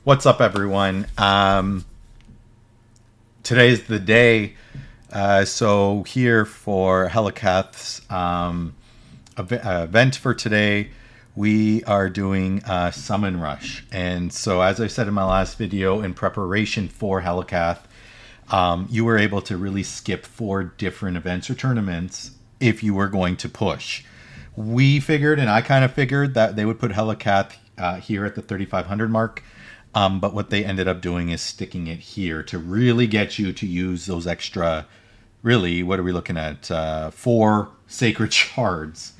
What's up, everyone? Today's the day. So here for Helicath's event for today, we are doing Summon Rush. And so, as I said in my last video, in preparation for Helicath, you were able to really skip 4 different events or tournaments if you were going to push. We figured, and I kind of figured, that they would put Helicath here at the 3,500 mark. But what they ended up doing is sticking it here to really get you to use those extra, really, what are we looking at? 4 sacred shards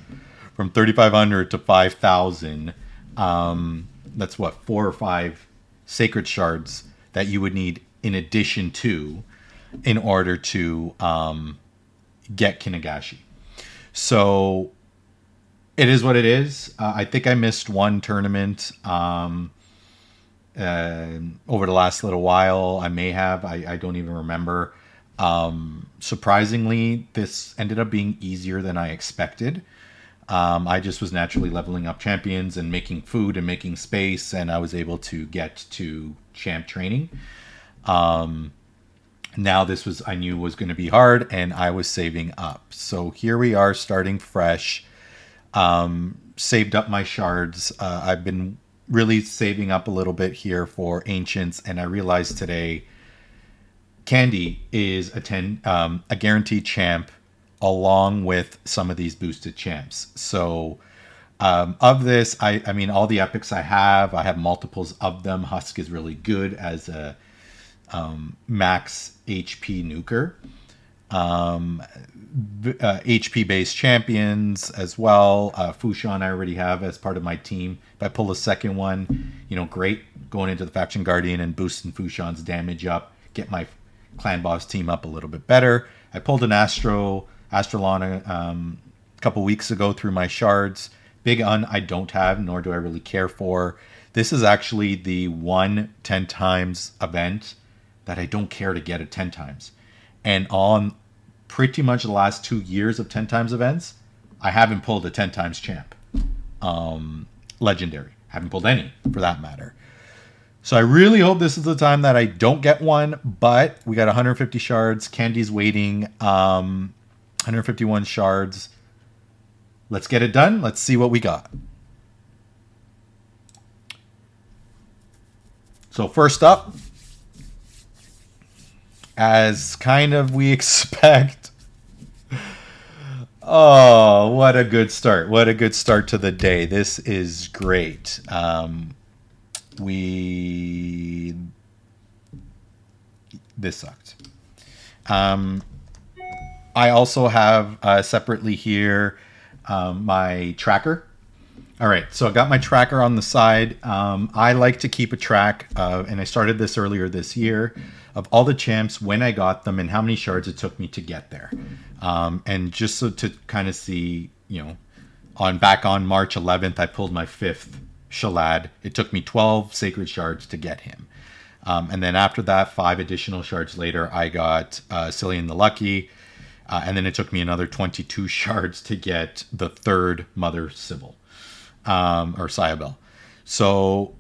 from 3,500 to 5,000. That's what, 4 or 5 sacred shards that you would need in addition to in order to get Kinagashi. So it is what it is. I think I missed one tournament over the last little while. I may have. I don't even remember. Surprisingly, this ended up being easier than I expected. I just was naturally leveling up champions and making food and making space, and I was able to get to champ training. Now this was, I knew was going to be hard, and I was saving up. So here we are starting fresh. Saved up my shards. I've been really saving up a little bit here for Ancients, and I realized today Candy is a guaranteed champ along with some of these boosted champs. So of this, I mean, all the epics I have multiples of them. Husk is really good as a max HP nuker. HP based champions as well. Fushan I already have as part of my team. If I pull a second one, great, going into the Faction Guardian and boosting Fushan's damage up, get my clan boss team up a little bit better. I pulled an Astrolana a couple weeks ago through my shards. Big Un I don't have, nor do I really care for. This is actually the 1 10 times event that I don't care to get at 10 times. And on pretty much the last 2 years of 10 times events, I haven't pulled a 10 times champ. Legendary. Haven't pulled any, for that matter. So I really hope this is the time that I don't get one, but we got 150 shards. Candy's waiting. 151 shards. Let's get it done. Let's see what we got. So first up, as kind of we expect. Oh, what a good start. What a good start to the day. This is great. This sucked. I also have separately here my tracker. All right, so I got my tracker on the side. I like to keep a track, and I started this earlier this year, of all the champs, when I got them, and how many shards it took me to get there. And just so to kind of see, back on March 11th, I pulled my 5th Shalad. It took me 12 sacred shards to get him. And then after that, 5 additional shards later, I got Cillian the Lucky. And then it took me another 22 shards to get the 3rd Mother Sybil. Or Sayabel. So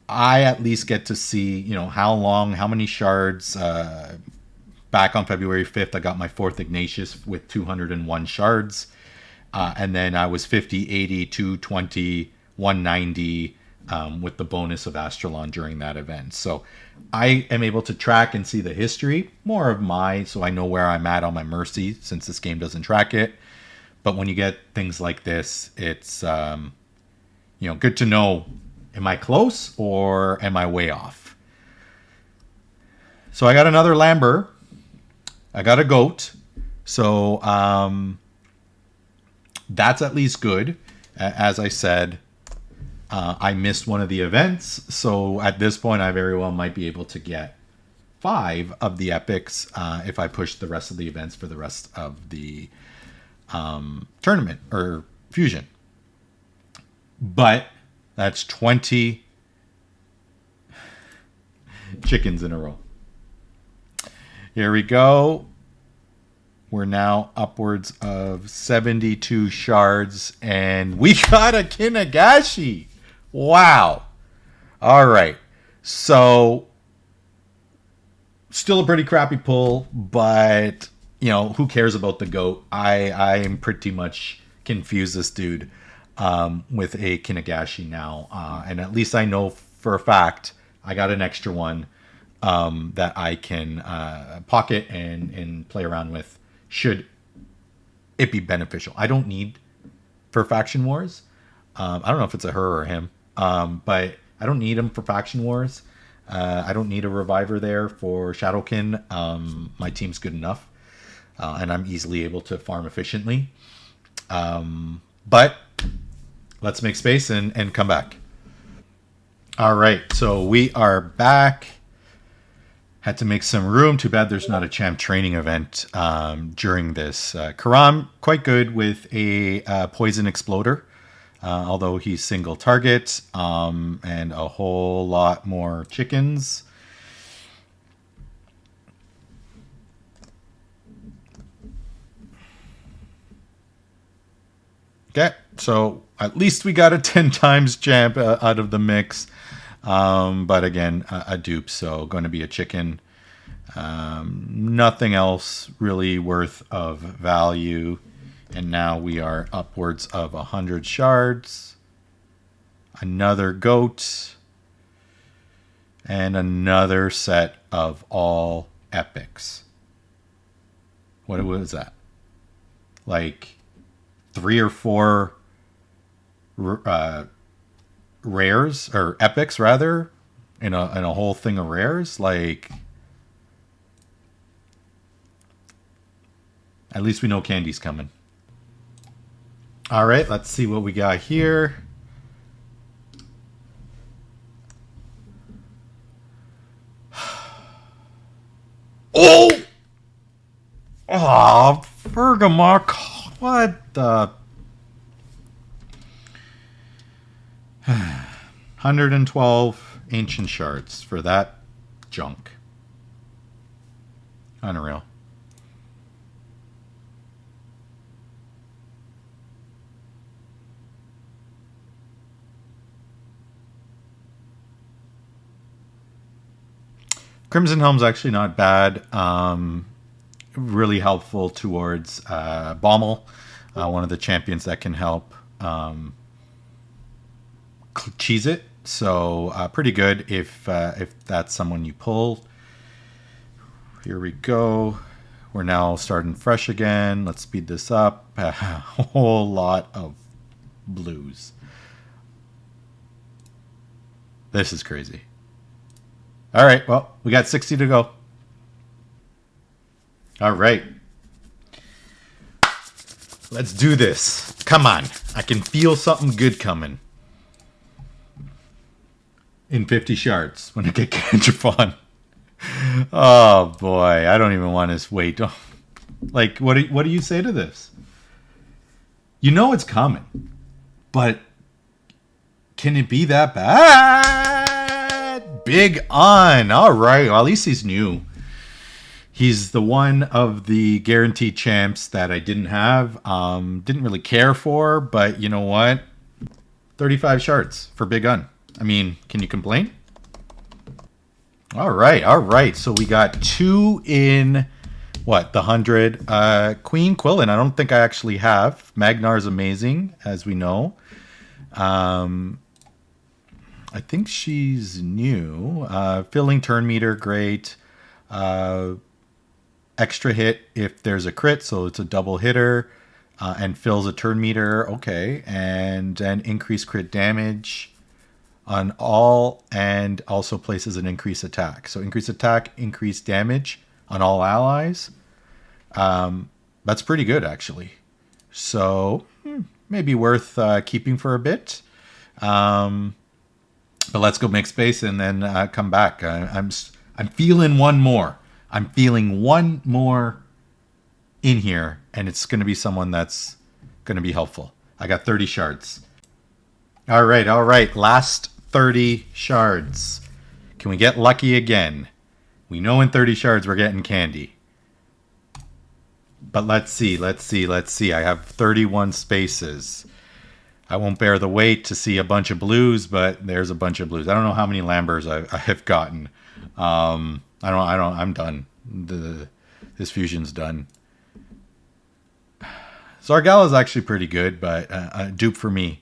I at least get to see, how many shards. Back on February 5th, I got my 4th Ignatius with 201 shards. And then I was 50, 80, 220, 190 with the bonus of Astrolon during that event. So I am able to track and see the history, more of so I know where I'm at on my Mercy, since this game doesn't track it. But when you get things like this, it's good to know, am I close or am I way off? So I got another Lamber. I got a goat. So that's at least good. As I said, I missed one of the events. So at this point, I very well might be able to get 5 of the epics if I push the rest of the events for the rest of the tournament or fusion. But that's 20 chickens in a row. Here we go. We're now upwards of 72 shards, and we got a Kinagashi. Wow. All right. So, still a pretty crappy pull, but, who cares about the GOAT? I am pretty much confused this dude with a Kinagashi now. And at least I know for a fact I got an extra one that I can pocket and play around with should it be beneficial. I don't need for Faction Wars. I don't know if it's a her or him, but I don't need him for Faction Wars. I don't need a reviver there for Shadowkin. My team's good enough, and I'm easily able to farm efficiently. But let's make space and come back. All right, so we are back. Had to make some room. Too bad there's not a champ training event during this. Karam, quite good with a poison exploder, although he's single target, and a whole lot more chickens. Okay, so at least we got a 10 times champ out of the mix. But again, a dupe, so going to be a chicken. Nothing else really worth of value. And now we are upwards of 100 shards. Another goat. And another set of all epics. What was that? Like 3 or 4 rares, or epics rather, in a whole thing of rares. Like, at least we know candy's coming. All right, let's see what we got here. Oh, Bergamot, what the 112 ancient shards for that junk. Unreal. Crimson Helm's actually not bad. Really helpful towards Bommel, one of the champions that can help cheese it. So pretty good if that's someone you pull. Here we go. We're now starting fresh again. Let's speed this up. A whole lot of blues. This is crazy. All right, well, we got 60 to go. All right. Let's do this. Come on. I can feel something good coming. In 50 shards when I get Gandrifon. Oh boy, I don't even want to wait. Like, what do you say to this? You know it's coming, but can it be that bad? Big on. All right, well, at least he's new. He's the one of the guaranteed champs that I didn't have, didn't really care for, but you know what? 35 shards for Big Un. I mean, can you complain? All right. So we got 2 in, the 100. Queen Quillen, I don't think I actually have. Magnar's amazing, as we know. I think she's new. Filling turn meter, great. Extra hit if there's a crit, so it's a double hitter. And fills a turn meter, okay. And increased crit damage on all, and also places an increased attack. So increased attack, increased damage on all allies. That's pretty good, actually. So maybe worth keeping for a bit. But let's go make space and then come back. I'm feeling one more. I'm feeling one more in here, and it's going to be someone that's going to be helpful. I got 30 shards. All right. Last 30 shards. Can we get lucky again? We know in 30 shards we're getting candy. But let's see, let's see, let's see. I have 31 spaces. I won't bear the weight to see a bunch of blues, but there's a bunch of blues. I don't know how many Lambers I have gotten. I'm done. This fusion's done. Zargala is actually pretty good, but a dupe for me.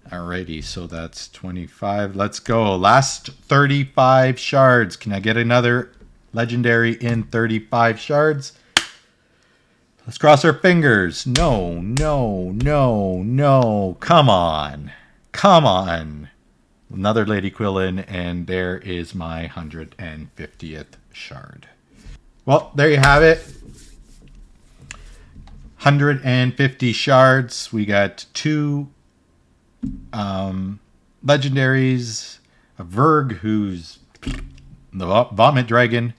Alrighty, so that's 25. Let's go. Last 35 shards. Can I get another legendary in 35 shards? Let's cross our fingers. No, no, no, no. Come on. Come on. Another Lady Quillin, and there is my 150th shard. Well, there you have it. 150 shards. We got two legendaries, a Verg, who's the Vomit Dragon,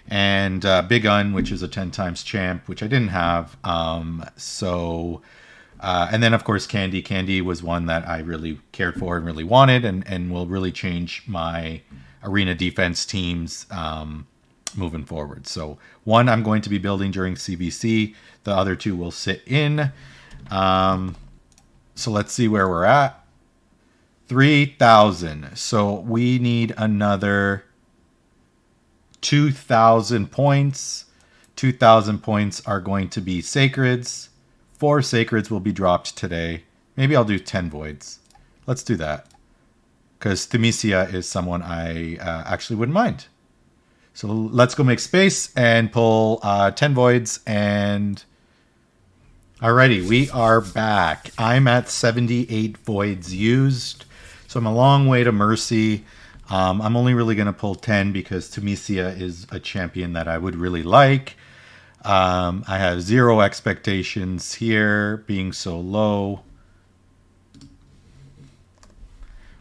and Big Un, which is a 10 times champ, which I didn't have. And then, of course, Candy. Candy was one that I really cared for and really wanted, and will really change my arena defense teams moving forward. So one I'm going to be building during CVC. The other two will sit in. So let's see where we're at. 3,000. So we need another 2,000 points. 2,000 points are going to be sacreds. 4 sacreds will be dropped today. Maybe I'll do 10 voids. Let's do that. Because Themisia is someone I actually wouldn't mind. So let's go make space and pull 10 voids. And alrighty, we are back. I'm at 78 voids used. So I'm a long way to Mercy. I'm only really going to pull 10 because Themisia is a champion that I would really like. I have 0 expectations here, being so low.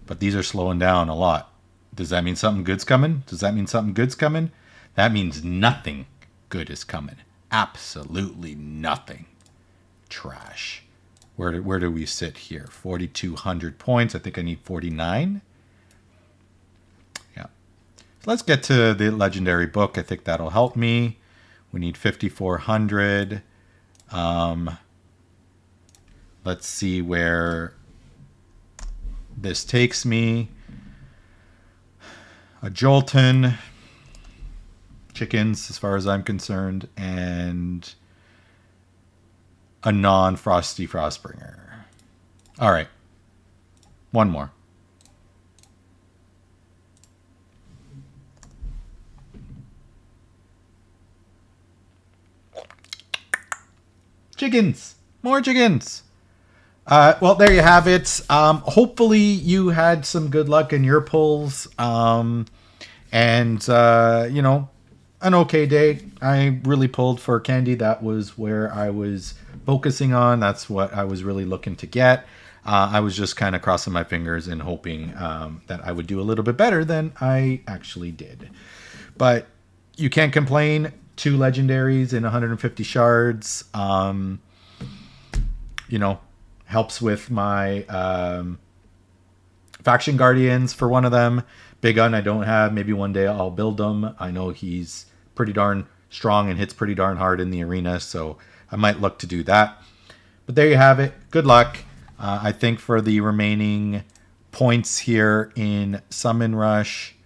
But these are slowing down a lot. Does that mean something good's coming? Does that mean something good's coming? That means nothing good is coming. Absolutely nothing. Trash. Where do we sit here? 4,200 points. I think I need 49. Yeah. So let's get to the legendary book. I think that'll help me. We need 5,400. Let's see where this takes me. A Jolton. Chickens, as far as I'm concerned. And a non-Frosty Frostbringer. All right. One more. Chickens. More chickens. Well, there you have it. Hopefully you had some good luck in your pulls. You know, an okay day. I really pulled for Candy. That was where I was focusing on. That's what I was really looking to get. I was just kind of crossing my fingers and hoping that I would do a little bit better than I actually did. But you can't complain. 2 legendaries in 150 shards. You know, helps with my faction guardians for one of them. Big Un I don't have. Maybe one day I'll build him. I know he's pretty darn strong and hits pretty darn hard in the arena, so I might look to do that. But there you have it. Good luck. I think for the remaining points here in Summon Rush,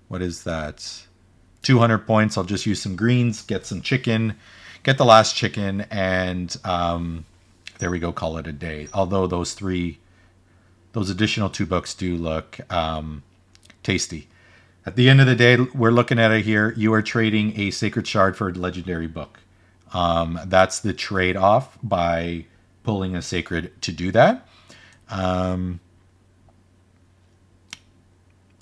what is that? 200 points. I'll just use some greens, get some chicken, get the last chicken, and there we go, call it a day. Although those additional 2 books do look tasty. At the end of the day, we're looking at it here. You are trading a Sacred Shard for a legendary book. That's the trade-off by pulling a Sacred to do that. I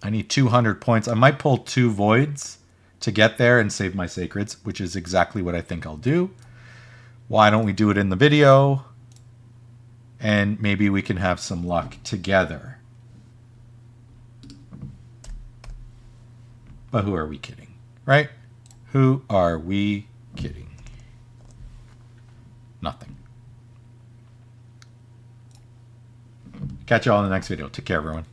need 200 points. I might pull 2 Voids to get there and save my Sacreds, which is exactly what I think I'll do. Why don't we do it in the video? And maybe we can have some luck together. But who are we kidding, right? Who are we kidding? Nothing. Catch you all in the next video. Take care, everyone.